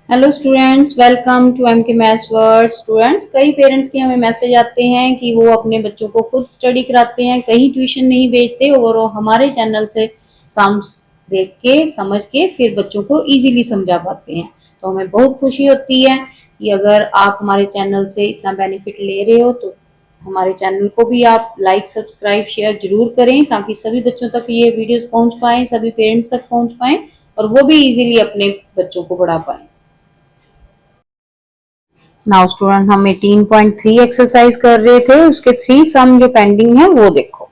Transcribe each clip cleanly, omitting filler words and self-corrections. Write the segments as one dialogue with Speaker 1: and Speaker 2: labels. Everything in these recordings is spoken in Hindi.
Speaker 1: Hello students, welcome to M K maths world. Students, कई पेरेंट्स के हमें मैसेज आते हैं कि वो अपने बच्चों को खुद स्टडी कराते हैं, कहीं ट्यूशन नहीं भेजते और वो हमारे चैनल से सम्स देख के समझ के फिर बच्चों को इजीली समझा पाते हैं। तो हमें बहुत खुशी होती है कि अगर आप हमारे चैनल से इतना बेनिफिट ले रहे हो तो हमारे चैनल को भी आप लाइक, सब्सक्राइब, शेयर जरूर करें ताकि सभी बच्चों तक ये वीडियोस पहुंच पाए, सभी पेरेंट्स तक पहुंच पाए और वो भी इजीली अपने बच्चों को पढ़ा पाए। नाउ स्टूडेंट, हम 18.3 एक्सरसाइज कर रहे थे, उसके 3 सम जो पेंडिंग है वो देखो।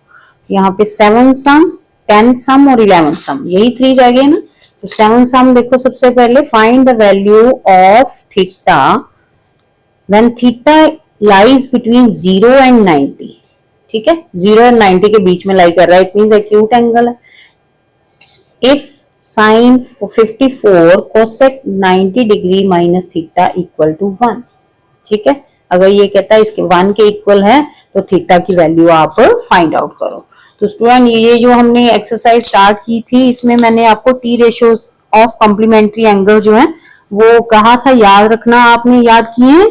Speaker 1: यहाँ पे 7 सम, 10 सम और 11 सम, यही 3 रह गए ना। तो 7 सम देखो, सबसे पहले find the value of theta when theta lies between 0 and 90। ठीक है, 0 एंड 90 के बीच में लाई कर रहा है, इट मींस एक्यूट एंगल है। If sine 54 cosec 90 degree minus theta equal to 1। ठीक है, अगर ये कहता है इसके 1 के इक्वल है तो थीटा की वैल्यू आप फाइंड आउट करो। तो स्टूडेंट, ये जो हमने एक्सरसाइज स्टार्ट की थी, इसमें मैंने आपको T ratios of complementary angle जो है वो कहा था, याद रखना। आपने याद किए हैं,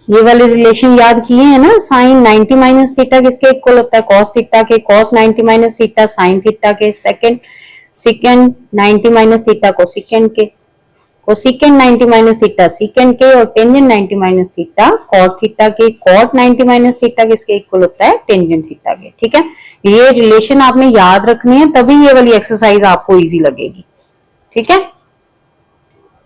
Speaker 1: ये वाले रिलेशन याद किए हैं ना। साइन 90 माइनस थीटा किसके इक्वल होता है? कॉस थीटा के। Cos 90 minus theta sine theta के। सेकेंड 90 माइनस थीटा कोसेकेंड के। कोसेकेंड 90 माइनस थीटा सीकेंड के। और tangent 90 minus theta cot theta के। कॉट 90 माइनस थीटा किसके इक्वल होता है? टेंजेंट थीटा के। ठीक है, ये रिलेशन आपने याद रखने हैं, तभी ये वाली एक्सरसाइज आपको इजी लगेगी। ठीक है,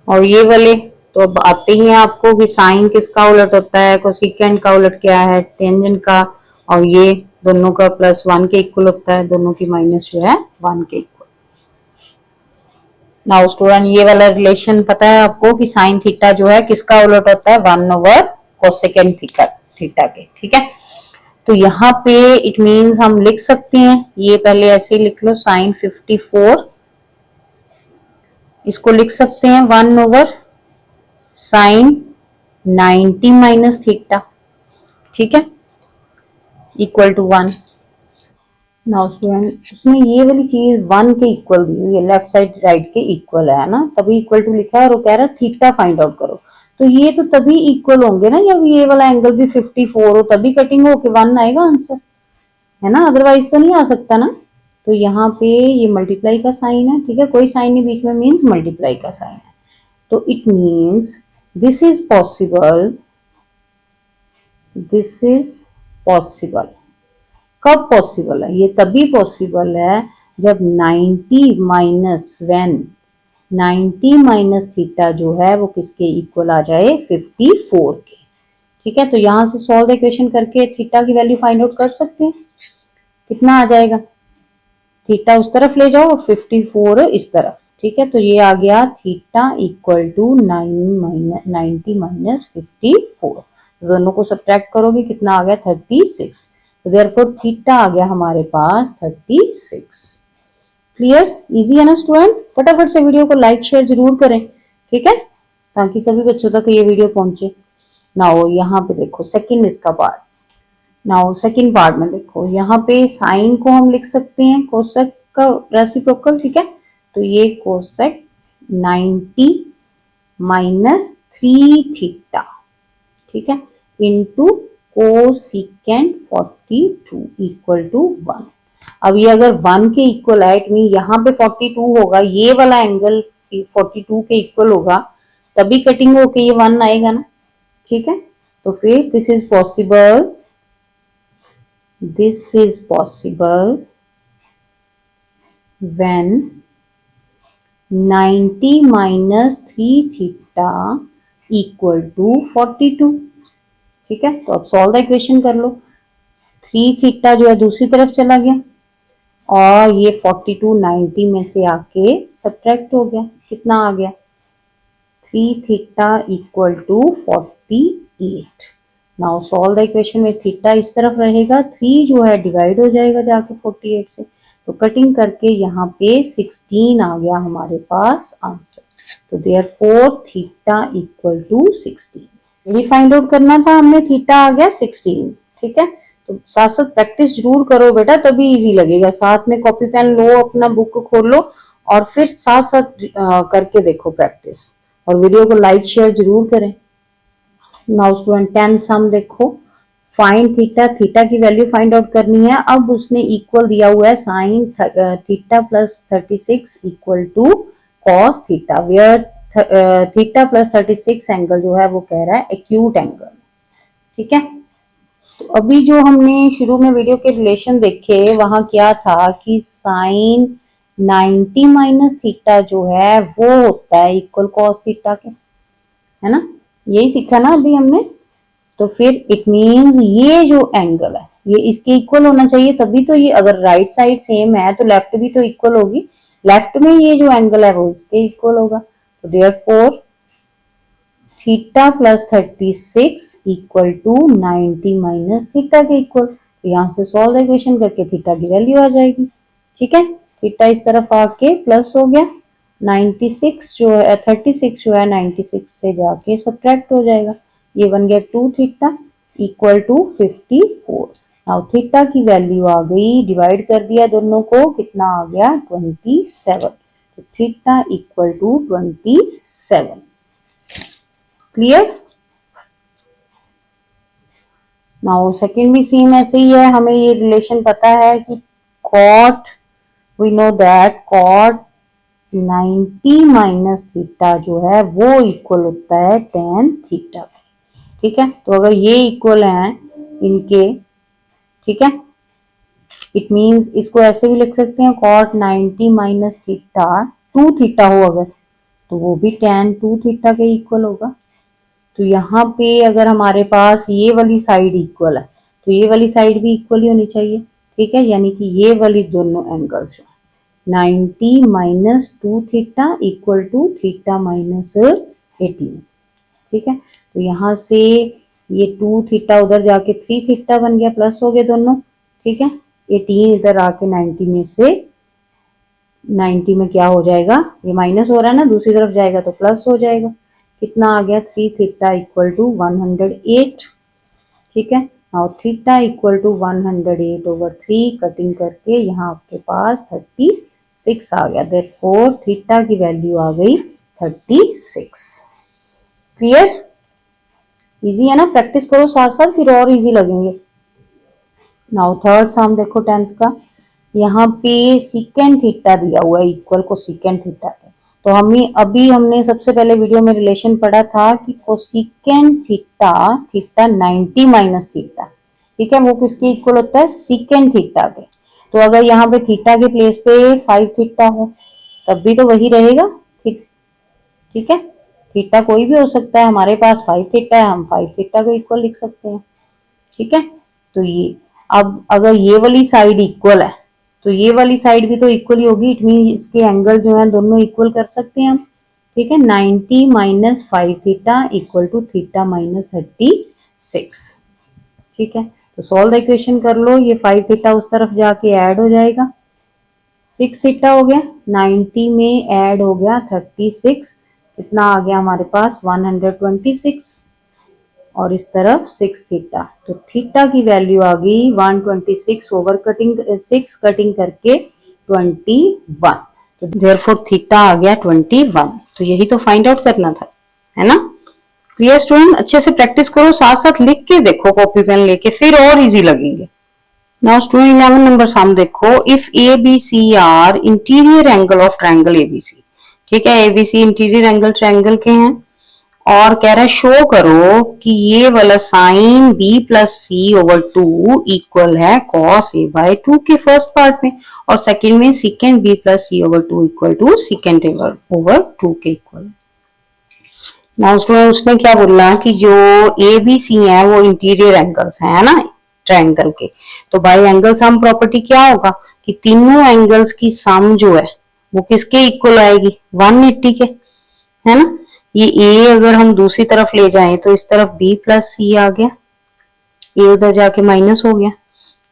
Speaker 1: और ये वाले तो अब आते ही हैं आपको कि साइन किसका उलट होता है, कोसेकेंड का उलट क्या है? टेंजेंट का। और ये दोनों का प्लस 1 के इक्वल होता है, दोनों की माइनस जो है 1 के इक्वल। नाउ स्टूडेंट, ये वाला रिलेशन पता है आपको कि साइन थीटा जो है किसका उलट होता है? 1 ओवर कोसेकेंड थीटा के। ठीक है, तो यहाँ पे इट मींस हम लिख सकते हैं, ये पहले ऐसे ही लिख लो, साइन 54 इसको लिख सकते हैं 1 ओवर साइन 90 माइनस थीटा। ठीक है, इक्वल टू 1। नाउ स्टूडेंट, इसमें ये वाली चीज 1 के इक्वल दी हुई है, लेफ्ट साइड राइट के इक्वल है ना, तभी इक्वल टू लिखा है। और वो कह रहा है थीटा फाइंड आउट करो, तो ये तो तभी इक्वल होंगे ना जब ये वाला एंगल भी 54 हो, तभी कटिंग हो के 1 आएगा आंसर, है ना, अदरवाइज तो नहीं आ सकता ना। तो यहाँ पे ये मल्टीप्लाई का साइन है। ठीक है, कोई साइन नहीं बीच में, मीन्स मल्टीप्लाई का साइन है। तो it means this is possible, this is possible. कब पॉसिबल है? ये तभी पॉसिबल है जब 90 माइनस वेन 90 माइनस थीटा जो है वो किसके इक्वल आ जाए? 54 के। ठीक है, तो यहां से सॉल्व इक्वेशन करके थीटा की वैल्यू फाइंड आउट कर सकते हैं। कितना आ जाएगा? थीटा उस तरफ ले जाओ और 54 इस तरफ। ठीक है, तो ये आ गया थीटा इक्वल टू 90 माइनस 54। दोनों को सब्ट्रैक्ट करोगे, कितना आ गया? 36। तो देयरफॉर थीटा आ गया हमारे पास 36। क्लियर? इजी है ना स्टूडेंट? फटाफट से वीडियो को लाइक शेयर जरूर करें, ठीक है, ताकि सभी बच्चों तक ये वीडियो पहुंचे। नाउ यहाँ पे देखो सेकंड इसका पार्ट। नाउ सेकंड पार्ट में देखो, यहाँ पे साइन को हम लिख सकते हैं कोसेक का रेसिप्रोकल। ठीक है, तो ये कोसेक 90 माइनस 3 थीटा, ठीक है, इंटू कोसिकेंट 42 इक्वल टू 1। अब ये अगर 1 के इक्वल है, इट मीन यहाँ पे 42 होगा, ये वाला एंगल 42 के इक्वल होगा, तभी कटिंग होके ये 1 आएगा ना। ठीक है, तो फिर this is possible, this is possible when 90 minus 3 theta equal to 42। ठीक है, तो अब सॉल्व द इक्वेशन कर लो। 3 थीटा जो है दूसरी तरफ चला गया और ये 42 90 में से आके सब्ट्रैक्ट हो गया, कितना आ गया? 3 theta equal to 48। Now solve the equation में थीटा इस तरफ रहेगा, 3 जो है डिवाइड हो जाएगा जाके 48 से, तो कटिंग करके यहाँ पे 16 आ गया हमारे पास आंसर। तो देयरफॉर थीटा इक्वल टू 16। यही फाइंड आउट करना था हमने, थीटा आ गया 16। ठीक है, तो साथ साथ प्रैक्टिस जरूर करो बेटा, तभी इजी लगेगा। साथ में कॉपी पेन लो, अपना बुक खोल लो और फिर साथ साथ करके देखो प्रैक्टिस, और वीडियो को लाइक शेयर जरूर करें। नाउ स्टूडेंट 10 सम देखो, फाइंड थीटा, थीटा की वैल्यू फाइंड आउट करनी है। अब उसने इक्वल दिया हुआ है sine theta plus 36 equal to cos theta, where theta plus 36 angle जो है वो कह रहा है एक्यूट एंगल। ठीक है, तो अभी जो हमने शुरू में वीडियो के रिलेशन देखे वहां क्या था कि साइन 90 माइनस थीटा जो है वो होता है इक्वल कॉस थीटा के, है ना, यही सीखा ना अभी हमने। तो फिर इट मीन्स ये जो एंगल है ये इसके इक्वल होना चाहिए, तभी तो ये, अगर राइट साइड सेम है तो लेफ्ट भी तो इक्वल होगी, लेफ्ट में ये जो एंगल है वो इसके इक्वल होगा। तो therefore theta plus 36 equal to 90 minus theta के इक्वल। तो यहाँ से सॉल्व इक्वेशन करके थीटा की वैल्यू आ जाएगी। ठीक है, थीटा इस तरफ आके प्लस हो गया, 96 जो है 36 जो है 96 से जाके सब्ट्रैक्ट हो जाएगा, ये बन गया 2 theta equal to 54। Now theta की वैल्यू आ गई, डिवाइड कर दिया दोनों को, कितना आ गया 27। तो theta equal to 27। Clear. Now second भी सेम ऐसे ही है, हमें ये रिलेशन पता है कि cot, we know that cot 90 minus theta जो है वो इक्वल होता है tan थीटा। ठीक है, तो अगर ये इक्वल हैं इनके, ठीक है, इट मींस इसको ऐसे भी लिख सकते हैं कॉट 90 माइनस थीटा 2 थीटा हो अगर, तो वो भी tan 2 थीटा के इक्वल होगा। तो यहाँ पे अगर हमारे पास ये वाली साइड इक्वल है तो ये वाली साइड भी इक्वल ही होनी चाहिए। ठीक है, यानी कि ये वाली दोनों angles 90 minus 2 theta equal to theta minus 18। ठीक है, तो यहाँ से ये 2 थीटा उधर जाके 3 थीटा बन गया, प्लस हो गए दोनों। ठीक है, 18 इधर आके 90 में से 90 में क्या हो जाएगा, ये माइनस हो रहा है ना, दूसरी तरफ जाएगा तो प्लस हो जाएगा, कितना आ गया 3 थीटा इक्वल टू 108। ठीक है, now theta equal to 108 over 3, cutting करके यहाँ आपके पास 36 आ गया। देयरफॉर थीटा की वैल्यू आ गई 36। क्लियर, इजी है ना, प्रैक्टिस करो साथ साथ फिर और इजी लगेंगे। नाउ थर्ड सम देखो 10th का, यहाँ पे सीकेंड थीटा दिया हुआ है इक्वल को सीकेंड थीटा के। तो हमने सबसे पहले वीडियो में रिलेशन पढ़ा था कि cosecant theta, theta 90 minus theta, ठीक है, वो किसके इक्वल होता है, सीकेंड थीटा के। तो अगर यहाँ पे थीटा के प्लेस पे 5 थीटा हो तब भी तो वही रहेगा। ठीक है, थीटा कोई भी हो सकता है, हमारे पास 5 थीटा है, हम 5 थीटा को इक्वल लिख सकते हैं। ठीक है, तो ये अब अगर ये वाली साइड इक्वल है तो ये वाली साइड भी तो इक्वल ही होगी, इट मीन इसके एंगल जो है दोनों इक्वल कर सकते हैं हम। ठीक है, 90 minus 5 theta equal to theta minus 36। ठीक है, तो सॉल्व द इक्वेशन कर लो, ये 5 थीटा उस तरफ जाके ऐड हो जाएगा, 6 थीटा हो गया, 90 में ऐड हो गया 36, कितना आ गया हमारे पास 126, और इस तरफ 6 थीटा, तो थीटा की वैल्यू आ गई 126 ओवर कटिंग 6 कटिंग करके 21। तो देयरफॉर थीटा आ गया 21। तो यही तो फाइंड आउट करना था, है ना। क्लियर स्टूडेंट, अच्छे से प्रैक्टिस करो, साथ साथ लिख के देखो कॉपी पेन लेके, फिर और इजी लगेंगे। नाउ स्टूडेंट 11 नंबर सम देखो, if A B C are interior angle of triangle ABC. ठीक है, एबीसी इंटीरियर एंगल ट्रायंगल के हैं और कह रहा है शो करो कि ये वाला sine b plus C over 2 equal है कॉस a बाय 2 के फर्स्ट पार्ट में, और सेकंड में secant b plus C over 2 equal to secant over 2 के इक्वल। नाउ स्टूडेंट उसने क्या बोला कि जो ए बी सी है वो इंटीरियर एंगल्स है ना ट्रायंगल के, तो बाय एंगल सम प्रॉपर्टी क्या होगा कि तीनों एंगल्स की सम जो है वो किसके इक्वल आएगी, 180 के, है ना। ये ए अगर हम दूसरी तरफ ले जाएं तो इस तरफ b प्लस सी आ गया, ए उधर जाके माइनस हो गया।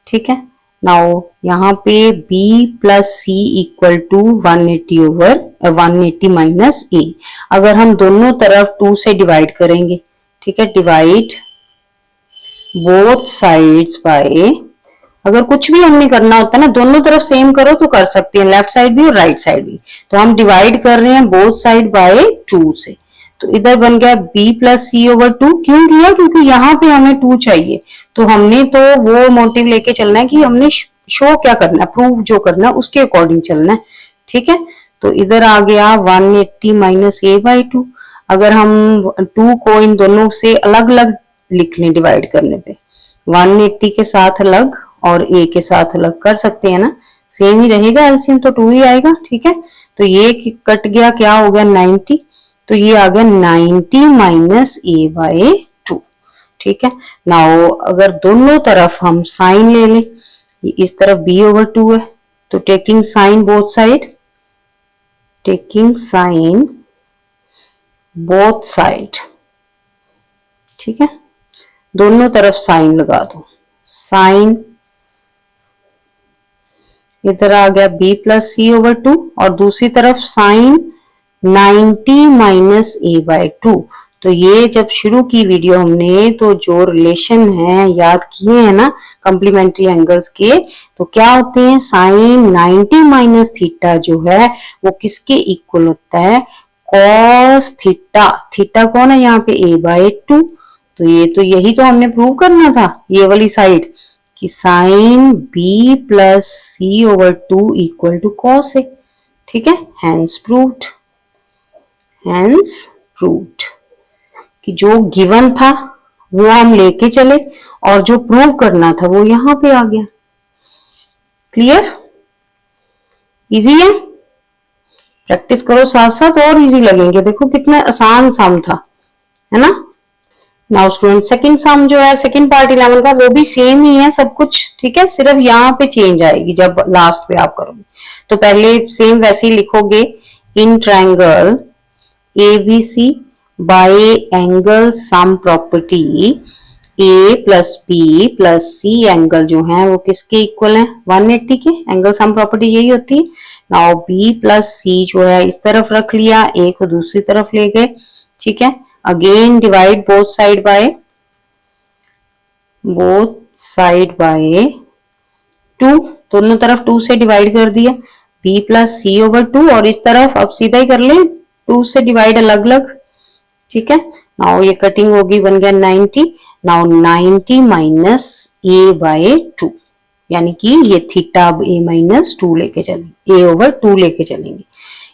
Speaker 1: ठीक है, नाउ यहाँ पे b plus C equal to 180 over 180 minus A. अगर हम दोनों तरफ 2 से डिवाइड करेंगे, ठीक है, डिवाइड बोथ साइड्स बाय, अगर कुछ भी हमने करना होता है ना दोनों तरफ सेम करो तो कर सकते हैं, लेफ्ट साइड भी और राइट साइड भी। तो हम डिवाइड कर रहे हैं बोथ साइड बाय 2 से, तो इधर बन गया b प्लस सी ओवर 2। क्यों किया? क्योंकि यहाँ पे हमें 2 चाहिए, तो हमने तो वो मोटिव लेके चलना है कि हमने शो क्या करना है, प्रूव जो करना है उसके अकॉर्डिंग चलना है। ठीक है, तो इधर आ गया 180 माइनस a बाई 2। अगर हम 2 को इन दोनों से अलग अलग लिख लें डिवाइड करने पे, 180 के साथ अलग और a के साथ अलग कर सकते हैं ना, सेम ही रहेगा, एलसीएम तो 2 ही आएगा। ठीक है, तो ये कट गया, क्या हो गया 90, तो ये आ गया 90 माइनस a बाई 2। ठीक है, नाउ अगर दोनों तरफ हम साइन ले लें, इस तरफ b ओवर 2 है, तो taking sine both side, taking sine both side. ठीक है, दोनों तरफ साइन लगा दो, साइन, इधर आ गया b प्लस सी ओवर 2 और दूसरी तरफ साइन 90 माइनस a बाई 2। तो ये जब शुरू की वीडियो हमने, तो जो रिलेशन है याद किए हैं ना कॉम्प्लीमेंट्री एंगल्स के, तो क्या होते हैं, साइन 90 माइनस थीटा जो है वो किसके इक्वल होता है, कॉस थीटा। थीटा कौन है यहाँ पे, a बाई 2। तो ये तो यही तो हमने प्रूव करना था, ये वाली साइड, कि sine b plus C over 2 equal to cos A. ठीक है, हैंस प्रूव्ड, हैंस प्रूव्ड कि जो गिवन था वो हम लेके चले और जो प्रूव करना था वो यहां पे आ गया। क्लियर? इजी है, प्रैक्टिस करो साथ साथ और इजी लगेंगे। देखो कितना आसान सम था, है ना। नाउ स्टूडेंट सेकंड सम जो है, सेकंड पार्ट 11 का, वो भी सेम ही है सब कुछ। ठीक है, सिर्फ यहाँ पे चेंज आएगी जब लास्ट पे आप करोगे। तो पहले सेम वैसे ही लिखोगे, in triangle ABC bye angle sum property A plus B plus C angle जो है वो किसके इक्वल है, 180 के। एंगल सम प्रॉपर्टी यही होती है। नाउ B प्लस C जो है इस तरफ रख लिया, A को दूसरी तरफ ले गए। ठीक है, again divide both side by 2, दोनों तरफ 2 से डिवाइड कर दिया, b प्लस सी ओवर 2, और इस तरफ अब सीधा ही कर ले, 2 से डिवाइड अलग अलग। ठीक है, नाउ ये कटिंग होगी, बन गया 90। नाउ 90 माइनस a बाय 2, यानी कि ये थीटा अब a माइनस 2 लेके चलेंगे, a ओवर 2 लेके चलेंगे।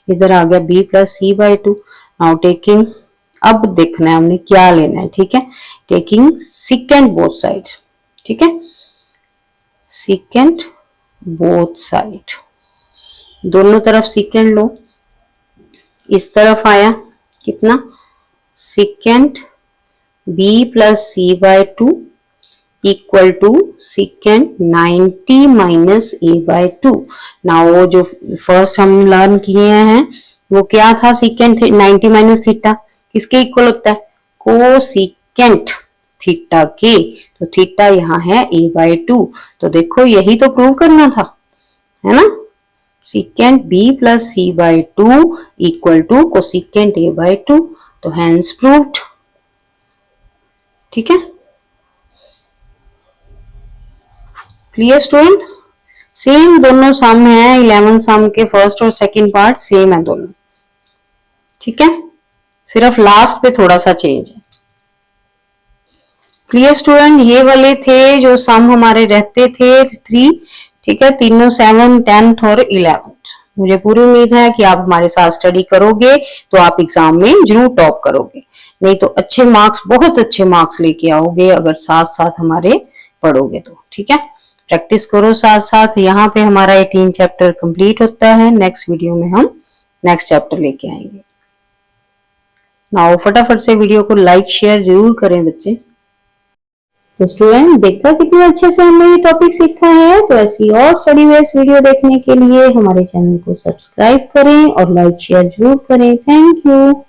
Speaker 1: इधर आ गया b plus C by 2। Now taking, अब देखना है हमने क्या लेना है। ठीक है, टेकिंग सिकेंड बोथ साइड। ठीक है, सिकेंड बोथ साइड, दोनों तरफ सिकेंड लो। इस तरफ आया कितना, secant b plus C by 2 equal to secant 90 minus a by 2। ना वो जो फर्स्ट हम लर्न किए हैं वो क्या था, सिकेंड 90 माइनस थीटा किसके इक्वल होता है, कोसिकेंट थीटा के। तो थीटा यहाँ है a बाय 2। तो देखो यही तो प्रूव करना था, है ना। Secant b plus C by 2 equal to cosecant a by 2। तो हैंस प्रूव्ड। ठीक है, क्लियर स्टूडेंट। सेम दोनों सम है, 11 सम के फर्स्ट और सेकंड पार्ट सेम है दोनों। ठीक है, सिर्फ लास्ट पे थोड़ा सा चेंज है। क्लियर स्टूडेंट, ये वाले थे जो सम हमारे रहते थे 3। ठीक है, तीनों 7, 10th और 11th। मुझे पूरी उम्मीद है कि आप हमारे साथ स्टडी करोगे तो आप एग्जाम में जरूर टॉप करोगे, नहीं तो अच्छे मार्क्स, बहुत अच्छे मार्क्स लेके आओगे अगर साथ साथ हमारे पढ़ोगे तो। ठीक है, प्रैक्टिस करो साथ साथ। यहाँ पे हमारा 18 चैप्टर कंप्लीट होता है। नेक्स्ट वीडियो में हम नेक्स्ट चैप्टर लेके आएंगे। नाउ फटाफट से वीडियो को लाइक शेयर जरूर करें बच्चे। तो स्टूडेंट, देखा कितने अच्छे से हमने ये टॉपिक सीखा है। तो ऐसी और स्टडी बेस्ड वीडियो देखने के लिए हमारे चैनल को सब्सक्राइब करें और लाइक शेयर जरूर करें। Thank you.